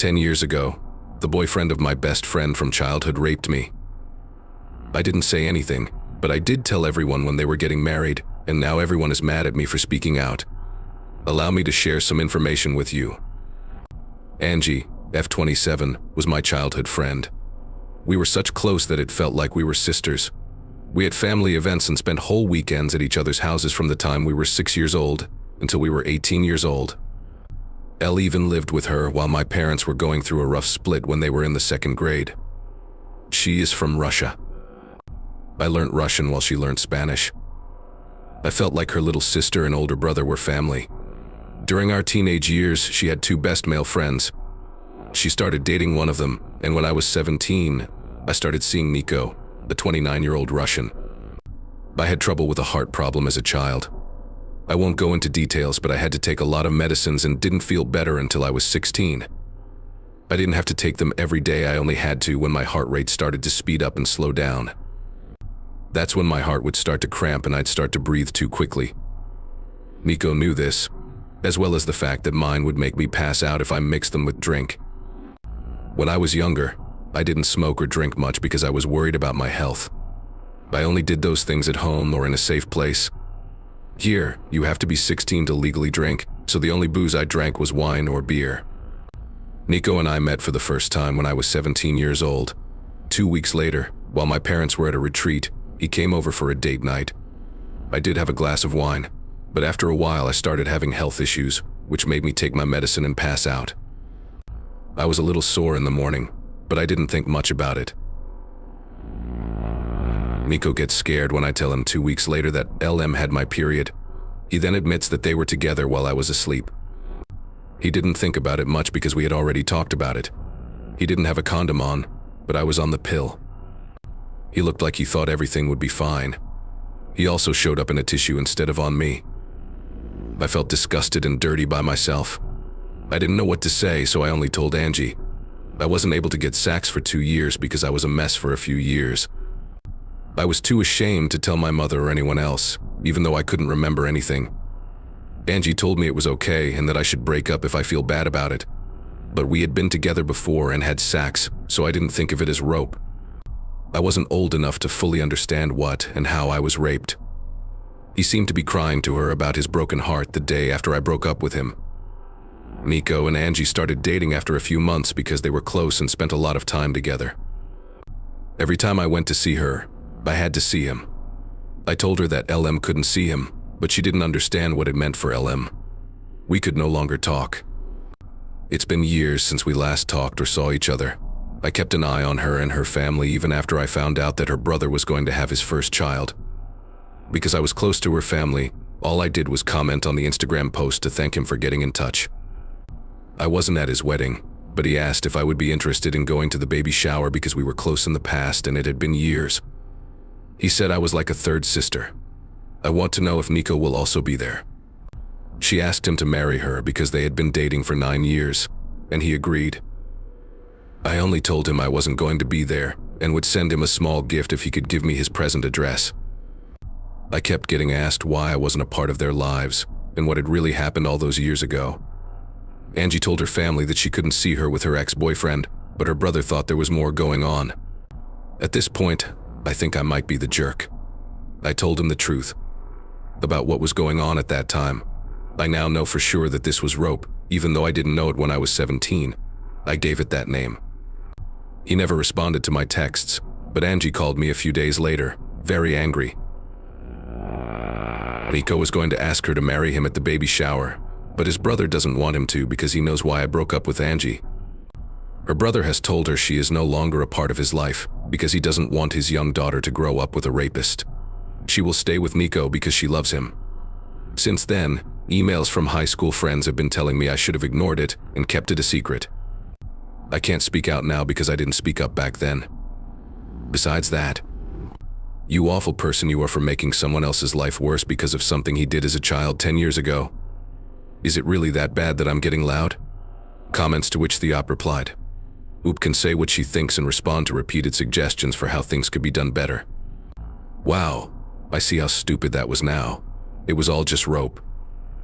10 years ago, the boyfriend of my best friend from childhood raped me. I didn't say anything, but I did tell everyone when they were getting married, and now everyone is mad at me for speaking out. Allow me to share some information with you. Angie, F27, was my childhood friend. We were such close that it felt like we were sisters. We had family events and spent whole weekends at each other's houses from the time we were 6 years old until we were 18 years old. Elle even lived with her while my parents were going through a rough split when they were in the 2nd grade. She is from Russia. I learned Russian while she learned Spanish. I felt like her little sister and older brother were family. During our teenage years, she had 2 best male friends. She started dating one of them, and when I was 17, I started seeing Nico, the 29-year-old Russian. I had trouble with a heart problem as a child. I won't go into details, but I had to take a lot of medicines and didn't feel better until I was 16. I didn't have to take them every day, I only had to when my heart rate started to speed up and slow down. That's when my heart would start to cramp and I'd start to breathe too quickly. Nico knew this, as well as the fact that mine would make me pass out if I mixed them with drink. When I was younger, I didn't smoke or drink much because I was worried about my health. I only did those things at home or in a safe place. Here, you have to be 16 to legally drink, so the only booze I drank was wine or beer. Nico and I met for the first time when I was 17 years old. 2 weeks later, while my parents were at a retreat, he came over for a date night. I did have a glass of wine, but after a while I started having health issues, which made me take my medicine and pass out. I was a little sore in the morning, but I didn't think much about it. Nico gets scared when I tell him 2 weeks later that LM had my period. He then admits that they were together while I was asleep. He didn't think about it much because we had already talked about it. He didn't have a condom on, but I was on the pill. He looked like he thought everything would be fine. He also showed up in a tissue instead of on me. I felt disgusted and dirty by myself. I didn't know what to say, so I only told Angie. I wasn't able to get sex for 2 years because I was a mess for a few years. I was too ashamed to tell my mother or anyone else, even though I couldn't remember anything. Angie told me it was okay and that I should break up if I feel bad about it. But we had been together before and had sex, so I didn't think of it as rope. I wasn't old enough to fully understand what and how I was raped. He seemed to be crying to her about his broken heart the day after I broke up with him. Nico and Angie started dating after a few months because they were close and spent a lot of time together. Every time I went to see her, I had to see him. I told her that LM couldn't see him, but she didn't understand what it meant for LM. We could no longer talk. It's been years since we last talked or saw each other. I kept an eye on her and her family even after I found out that her brother was going to have his first child. Because I was close to her family, all I did was comment on the Instagram post to thank him for getting in touch. I wasn't at his wedding, but he asked if I would be interested in going to the baby shower because we were close in the past and it had been years. He said I was like a third sister. I want to know if Nico will also be there. She asked him to marry her because they had been dating for 9 years, and he agreed. I only told him I wasn't going to be there and would send him a small gift if he could give me his present address. I kept getting asked why I wasn't a part of their lives and what had really happened all those years ago. Angie told her family that she couldn't see her with her ex-boyfriend, but her brother thought there was more going on. At this point, I think I might be the jerk. I told him the truth about what was going on at that time. I now know for sure that this was rope, even though I didn't know it when I was 17. I gave it that name. He never responded to my texts, but Angie called me a few days later, very angry. Nico was going to ask her to marry him at the baby shower, but his brother doesn't want him to because he knows why I broke up with Angie. Her brother has told her she is no longer a part of his life because he doesn't want his young daughter to grow up with a rapist. She will stay with Nico because she loves him. Since then, emails from high school friends have been telling me I should have ignored it and kept it a secret. I can't speak out now because I didn't speak up back then. Besides that, you awful person you are for making someone else's life worse because of something he did as a child 10 years ago. Is it really that bad that I'm getting loud? Comments to which the op replied. Oop can say what she thinks and respond to repeated suggestions for how things could be done better. Wow, I see how stupid that was now. It was all just rope.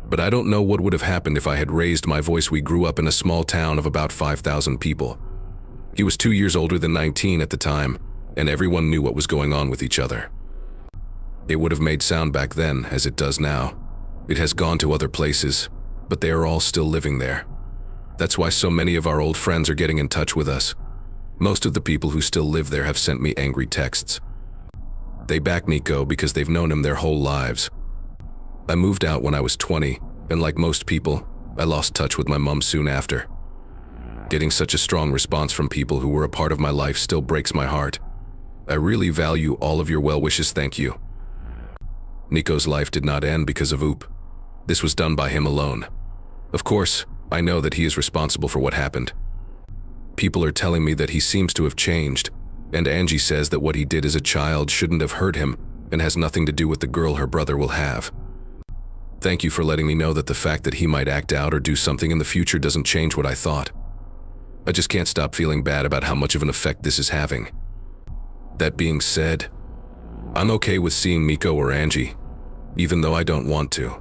But I don't know what would have happened if I had raised my voice. We grew up in a small town of about 5,000 people. He was 2 years older than 19 at the time, and everyone knew what was going on with each other. It would have made sound back then, as it does now. It has gone to other places, but they are all still living there. That's why so many of our old friends are getting in touch with us. Most of the people who still live there have sent me angry texts. They back Nico because they've known him their whole lives. I moved out when I was 20, and like most people, I lost touch with my mom soon after. Getting such a strong response from people who were a part of my life still breaks my heart. I really value all of your well wishes, thank you. Nico's life did not end because of Oop. This was done by him alone. Of course, I know that he is responsible for what happened. People are telling me that he seems to have changed, and Angie says that what he did as a child shouldn't have hurt him and has nothing to do with the girl her brother will have. Thank you for letting me know that the fact that he might act out or do something in the future doesn't change what I thought. I just can't stop feeling bad about how much of an effect this is having. That being said, I'm okay with seeing Nico or Angie, even though I don't want to.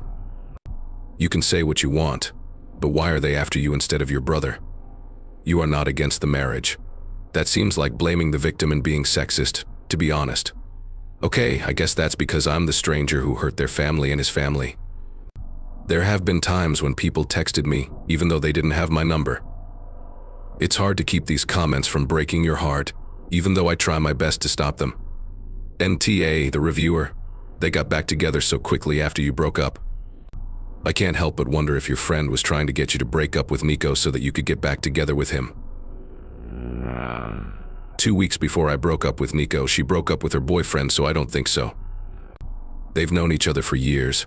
You can say what you want, but why are they after you instead of your brother? You are not against the marriage. That seems like blaming the victim and being sexist, to be honest. Okay, I guess that's because I'm the stranger who hurt their family and his family. There have been times when people texted me, even though they didn't have my number. It's hard to keep these comments from breaking your heart, even though I try my best to stop them. NTA, the reviewer, they got back together so quickly after you broke up. I can't help but wonder if your friend was trying to get you to break up with Nico so that you could get back together with him. 2 weeks before I broke up with Nico, she broke up with her boyfriend, so I don't think so. They've known each other for years.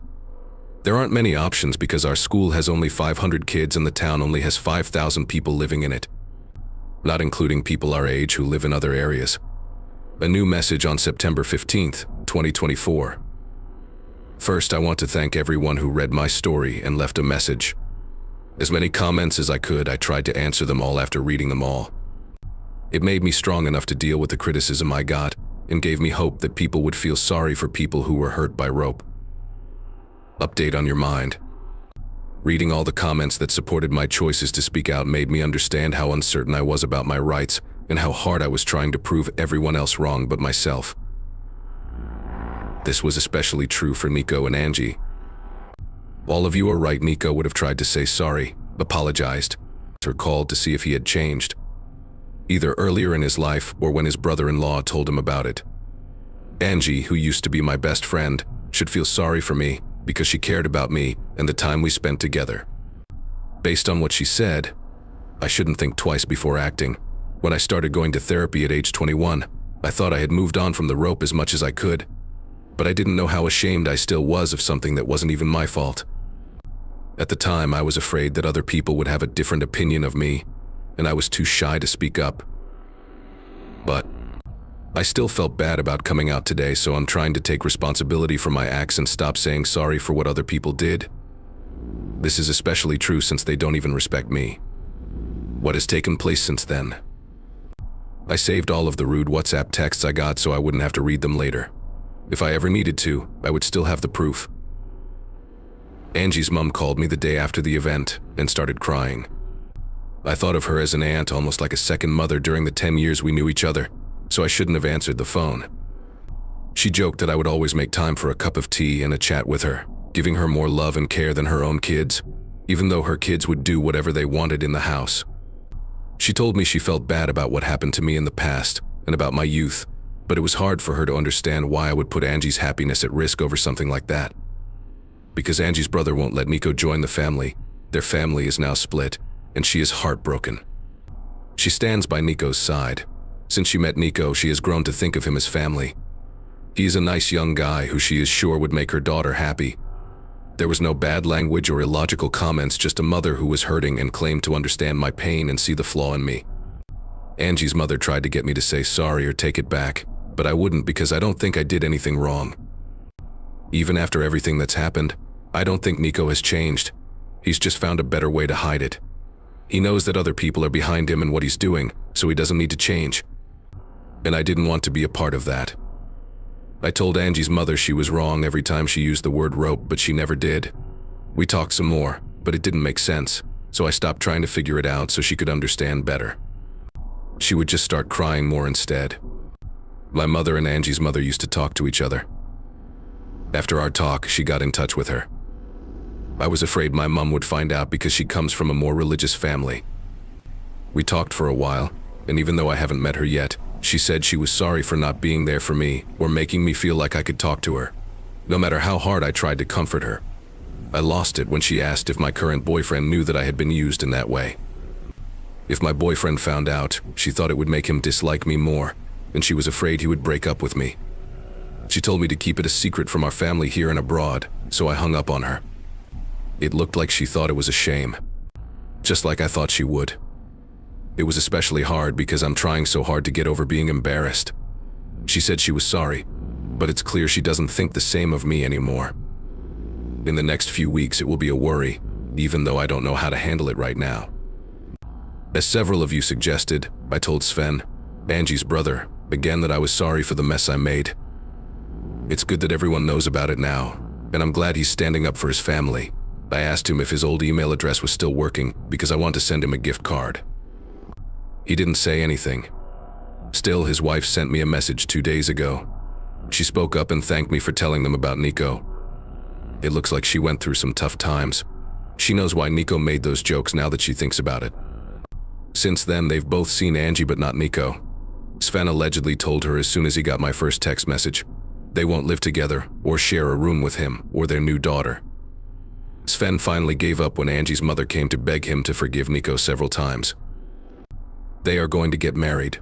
There aren't many options because our school has only 500 kids and the town only has 5,000 people living in it, not including people our age who live in other areas. A new message on September 15th, 2024. First, I want to thank everyone who read my story and left a message. As many comments as I could, I tried to answer them all after reading them all. It made me strong enough to deal with the criticism I got and gave me hope that people would feel sorry for people who were hurt by rope. Update on your mind. Reading all the comments that supported my choices to speak out made me understand how uncertain I was about my rights and how hard I was trying to prove everyone else wrong but myself. This was especially true for Nico and Angie. All of you are right. Nico would have tried to say sorry, apologized, or called to see if he had changed, either earlier in his life or when his brother-in-law told him about it. Angie, who used to be my best friend, should feel sorry for me because she cared about me and the time we spent together. Based on what she said, I shouldn't think twice before acting. When I started going to therapy at age 21, I thought I had moved on from the rope as much as I could, but I didn't know how ashamed I still was of something that wasn't even my fault. At the time, I was afraid that other people would have a different opinion of me, and I was too shy to speak up. But I still felt bad about coming out today, so I'm trying to take responsibility for my acts and stop saying sorry for what other people did. This is especially true since they don't even respect me. What has taken place since then? I saved all of the rude WhatsApp texts I got so I wouldn't have to read them later. If I ever needed to, I would still have the proof. Angie's mom called me the day after the event and started crying. I thought of her as an aunt, almost like a second mother during the 10 years we knew each other, so I shouldn't have answered the phone. She joked that I would always make time for a cup of tea and a chat with her, giving her more love and care than her own kids, even though her kids would do whatever they wanted in the house. She told me she felt bad about what happened to me in the past and about my youth, but it was hard for her to understand why I would put Angie's happiness at risk over something like that. Because Angie's brother won't let Nico join the family, their family is now split, and she is heartbroken. She stands by Nico's side. Since she met Nico, she has grown to think of him as family. He is a nice young guy who she is sure would make her daughter happy. There was no bad language or illogical comments, just a mother who was hurting and claimed to understand my pain and see the flaw in me. Angie's mother tried to get me to say sorry or take it back, but I wouldn't because I don't think I did anything wrong. Even after everything that's happened, I don't think Nico has changed. He's just found a better way to hide it. He knows that other people are behind him and what he's doing, so he doesn't need to change. And I didn't want to be a part of that. I told Angie's mother she was wrong every time she used the word rope, but she never did. We talked some more, but it didn't make sense, so I stopped trying to figure it out so she could understand better. She would just start crying more instead. My mother and Angie's mother used to talk to each other. After our talk, she got in touch with her. I was afraid my mom would find out because she comes from a more religious family. We talked for a while, and even though I haven't met her yet, she said she was sorry for not being there for me or making me feel like I could talk to her, no matter how hard I tried to comfort her. I lost it when she asked if my current boyfriend knew that I had been used in that way. If my boyfriend found out, she thought it would make him dislike me more, and she was afraid he would break up with me. She told me to keep it a secret from our family here and abroad, so I hung up on her. It looked like she thought it was a shame, just like I thought she would. It was especially hard because I'm trying so hard to get over being embarrassed. She said she was sorry, but it's clear she doesn't think the same of me anymore. In the next few weeks, it will be a worry, even though I don't know how to handle it right now. As several of you suggested, I told Sven, Angie's brother, again that I was sorry for the mess I made. It's good that everyone knows about it now, and I'm glad he's standing up for his family. I asked him if his old email address was still working because I want to send him a gift card. He didn't say anything. Still, his wife sent me a message 2 days ago. She spoke up and thanked me for telling them about Nico. It looks like she went through some tough times. She knows why Nico made those jokes now that she thinks about it. Since then, they've both seen Angie but not Nico. Sven allegedly told her as soon as he got my first text message, they won't live together or share a room with him or their new daughter. Sven finally gave up when Angie's mother came to beg him to forgive Nico several times. They are going to get married.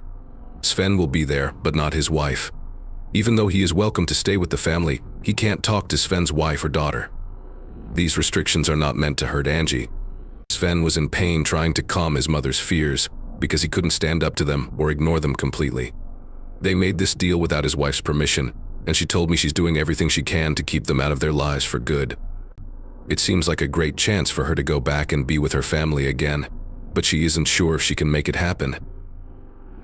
Sven will be there, but not his wife. Even though he is welcome to stay with the family, he can't talk to Sven's wife or daughter. These restrictions are not meant to hurt Angie. Sven was in pain trying to calm his mother's fears because he couldn't stand up to them or ignore them completely. They made this deal without his wife's permission, and she told me she's doing everything she can to keep them out of their lives for good. It seems like a great chance for her to go back and be with her family again, but she isn't sure if she can make it happen.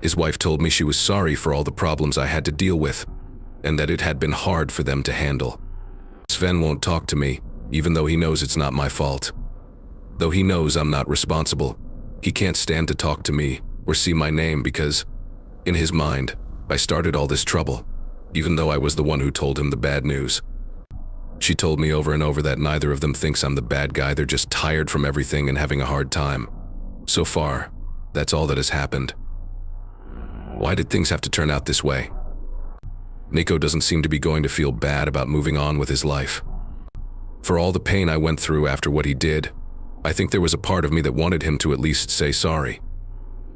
His wife told me she was sorry for all the problems I had to deal with, and that it had been hard for them to handle. Sven won't talk to me, even though he knows it's not my fault. Though he knows I'm not responsible, he can't stand to talk to me or see my name because, in his mind, I started all this trouble, even though I was the one who told him the bad news. She told me over and over that neither of them thinks I'm the bad guy, they're just tired from everything and having a hard time. So far, that's all that has happened. Why did things have to turn out this way? Nico doesn't seem to be going to feel bad about moving on with his life. For all the pain I went through after what he did, I think there was a part of me that wanted him to at least say sorry.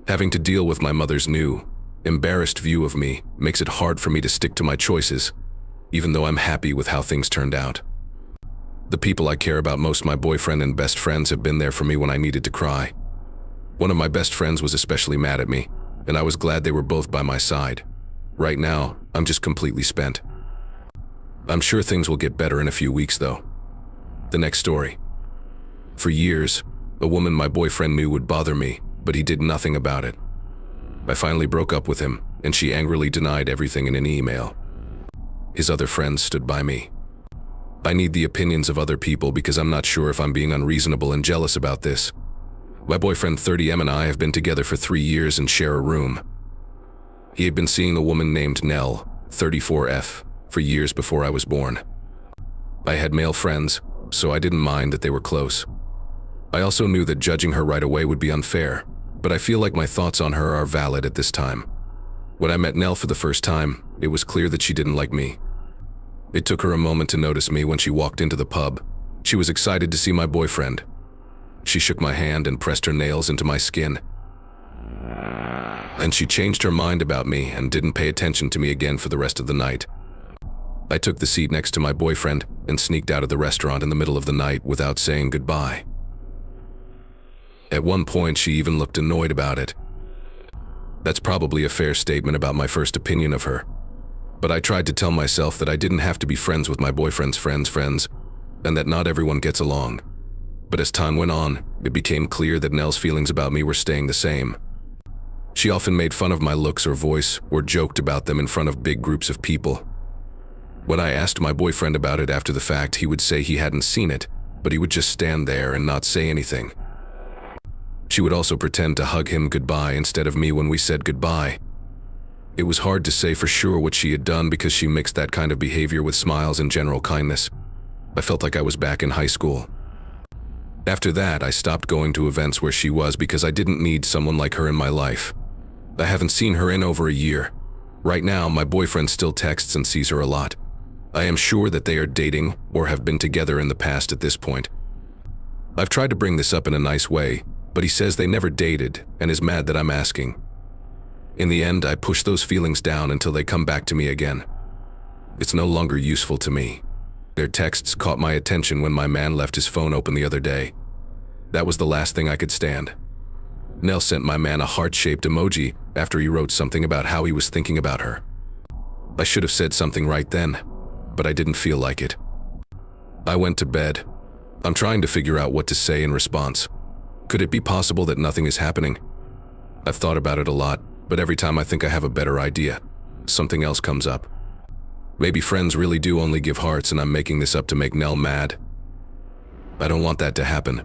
Having to deal with my mother's new, embarrassed view of me makes it hard for me to stick to my choices, even though I'm happy with how things turned out. The people I care about most, my boyfriend and best friends, have been there for me when I needed to cry. One of my best friends was especially mad at me, and I was glad they were both by my side. Right now, I'm just completely spent. I'm sure things will get better in a few weeks, though. The next story. For years, a woman my boyfriend knew would bother me, but he did nothing about it. I finally broke up with him, and she angrily denied everything in an email. His other friends stood by me. I need the opinions of other people because I'm not sure if I'm being unreasonable and jealous about this. My boyfriend 30M and I have been together for 3 years and share a room. He had been seeing a woman named Nell, 34F, for years before I was born. I had male friends, so I didn't mind that they were close. I also knew that judging her right away would be unfair, but I feel like my thoughts on her are valid at this time. When I met Nell for the first time, it was clear that she didn't like me. It took her a moment to notice me when she walked into the pub. She was excited to see my boyfriend. She shook my hand and pressed her nails into my skin. And she changed her mind about me and didn't pay attention to me again for the rest of the night. I took the seat next to my boyfriend and sneaked out of the restaurant in the middle of the night without saying goodbye. At one point, she even looked annoyed about it. That's probably a fair statement about my first opinion of her. But I tried to tell myself that I didn't have to be friends with my boyfriend's friends, and that not everyone gets along. But as time went on, it became clear that Nell's feelings about me were staying the same. She often made fun of my looks or voice, or joked about them in front of big groups of people. When I asked my boyfriend about it after the fact, he would say he hadn't seen it, but he would just stand there and not say anything. She would also pretend to hug him goodbye instead of me when we said goodbye. It was hard to say for sure what she had done because she mixed that kind of behavior with smiles and general kindness. I felt like I was back in high school. After that, I stopped going to events where she was because I didn't need someone like her in my life. I haven't seen her in over a year. Right now, my boyfriend still texts and sees her a lot. I am sure that they are dating or have been together in the past at this point. I've tried to bring this up in a nice way, but he says they never dated and is mad that I'm asking. In the end, I push those feelings down until they come back to me again. It's no longer useful to me. Their texts caught my attention when my man left his phone open the other day. That was the last thing I could stand. Nell sent my man a heart-shaped emoji after he wrote something about how he was thinking about her. I should have said something right then, but I didn't feel like it. I went to bed. I'm trying to figure out what to say in response. Could it be possible that nothing is happening? I've thought about it a lot, but every time I think I have a better idea, something else comes up. Maybe friends really do only give hearts and I'm making this up to make Nell mad. I don't want that to happen.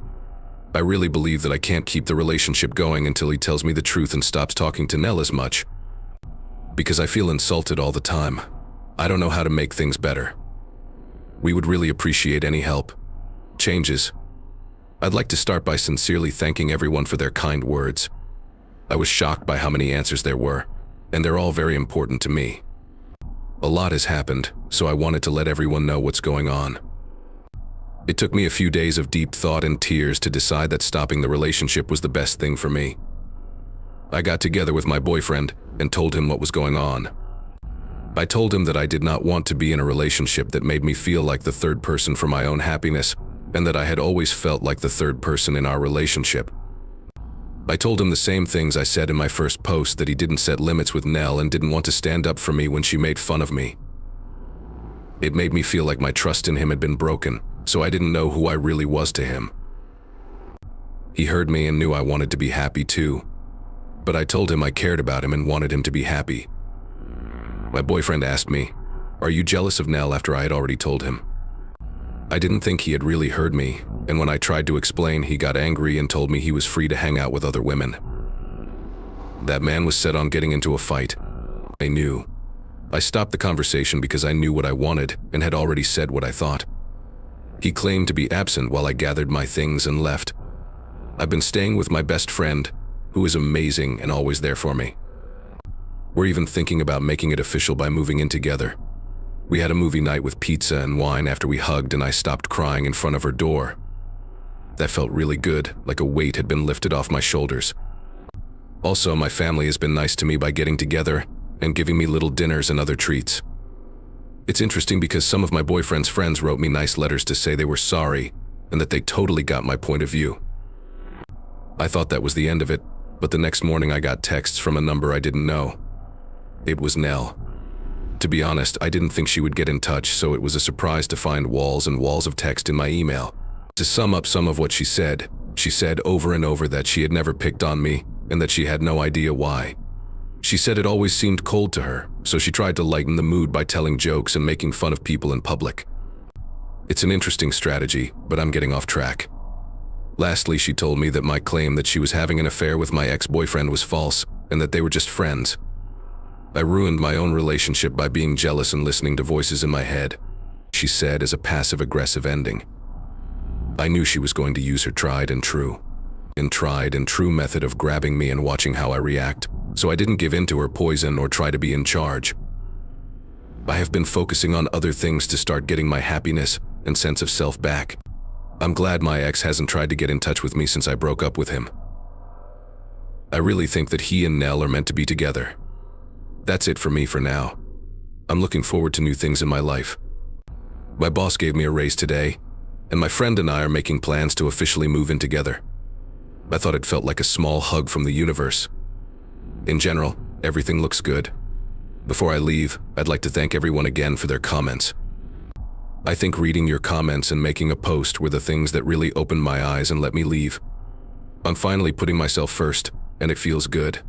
I really believe that I can't keep the relationship going until he tells me the truth and stops talking to Nell as much. Because I feel insulted all the time. I don't know how to make things better. We would really appreciate any help. Changes. I'd like to start by sincerely thanking everyone for their kind words. I was shocked by how many answers there were, and they're all very important to me. A lot has happened, so I wanted to let everyone know what's going on. It took me a few days of deep thought and tears to decide that stopping the relationship was the best thing for me. I got together with my boyfriend and told him what was going on. I told him that I did not want to be in a relationship that made me feel like the third person for my own happiness, and that I had always felt like the third person in our relationship. I told him the same things I said in my first post, that he didn't set limits with Nell and didn't want to stand up for me when she made fun of me. It made me feel like my trust in him had been broken, so I didn't know who I really was to him. He heard me and knew I wanted to be happy too, but I told him I cared about him and wanted him to be happy. My boyfriend asked me, "Are you jealous of Nell?" after I had already told him. I didn't think he had really heard me, and when I tried to explain, he got angry and told me he was free to hang out with other women. That man was set on getting into a fight. I knew. I stopped the conversation because I knew what I wanted and had already said what I thought. He claimed to be absent while I gathered my things and left. I've been staying with my best friend, who is amazing and always there for me. We're even thinking about making it official by moving in together. We had a movie night with pizza and wine after we hugged, and I stopped crying in front of her door. That felt really good, like a weight had been lifted off my shoulders. Also, my family has been nice to me by getting together and giving me little dinners and other treats. It's interesting because some of my boyfriend's friends wrote me nice letters to say they were sorry and that they totally got my point of view. I thought that was the end of it, but the next morning I got texts from a number I didn't know. It was Nell. To be honest, I didn't think she would get in touch, so it was a surprise to find walls and walls of text in my email. To sum up some of what she said over and over that she had never picked on me and that she had no idea why. She said it always seemed cold to her, so she tried to lighten the mood by telling jokes and making fun of people in public. It's an interesting strategy, but I'm getting off track. Lastly, she told me that my claim that she was having an affair with my ex-boyfriend was false and that they were just friends. I ruined my own relationship by being jealous and listening to voices in my head, she said as a passive-aggressive ending. I knew she was going to use her tried and true method of grabbing me and watching how I react, so I didn't give in to her poison or try to be in charge. I have been focusing on other things to start getting my happiness and sense of self back. I'm glad my ex hasn't tried to get in touch with me since I broke up with him. I really think that he and Nell are meant to be together. That's it for me for now. I'm looking forward to new things in my life. My boss gave me a raise today, and my friend and I are making plans to officially move in together. I thought it felt like a small hug from the universe. In general, everything looks good. Before I leave, I'd like to thank everyone again for their comments. I think reading your comments and making a post were the things that really opened my eyes and let me leave. I'm finally putting myself first, and it feels good.